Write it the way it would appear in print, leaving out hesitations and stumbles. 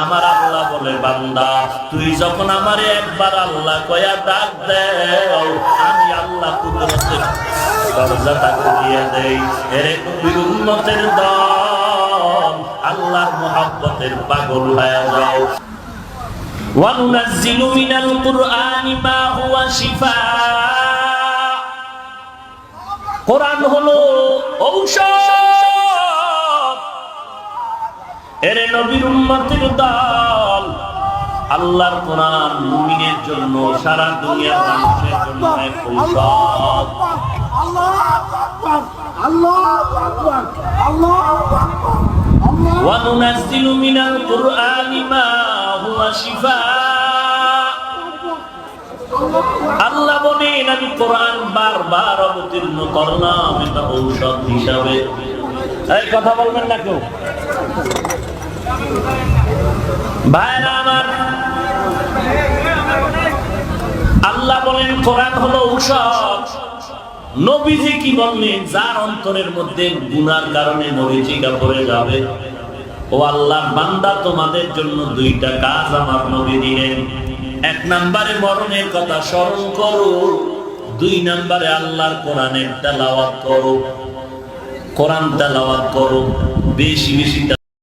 আমার আল্লাহ বলে বান্দা তুই যখন আমারে একবার আল্লাহ কয়া ডাক দেও আমি আল্লাহ কুদরতের দরজাটা খুলিয়ে দেই। এরে নবীর উম্মতের দল আল্লাহর মুহাব্বতের পাগল হয়ে যাও। وَنُنَزِّلُ مِنَ الْقُرْآنِ مَا هُوَ شِفَاءٌ কোরআন হলো ঔষধ। এরে নবীর উম্মতের দল আল্লাহর কোরআন মুমিনের জন্য সারা দুনিয়ার মানুষের জন্য এক ঔষধ। আল্লাহু আকবার আল্লাহু আকবার আল্লাহু আকবার। وَنُنَزِّلُ مِنَ الْقُرْآنِ مَا هُوَ شِفَاءٌ আল্লাহ বলেন আমি কোরআন বারবার অবতীর্ণ করলাম এটা ঔষধ হিসাবে। এই কথা বলবেন না কেউ ভাইরা আমার। আল্লাহ বলেন কোরআন হলো ঔষধ। নবীজি কি বললেন যার অন্তরের মধ্যে গুনার কারণে মরিচিকা পড়ে যাবে ও আল্লাহর বান্দা তোমাদের জন্য দুইটা কাজ আমার নবী দিলেন। এক নম্বরে মরণের কথা স্মরণ করো, দুই নম্বরে আল্লাহর কোরআনের তেলাওয়াত করো। কোরআন তেলাওয়াত করো বেশি বেশি।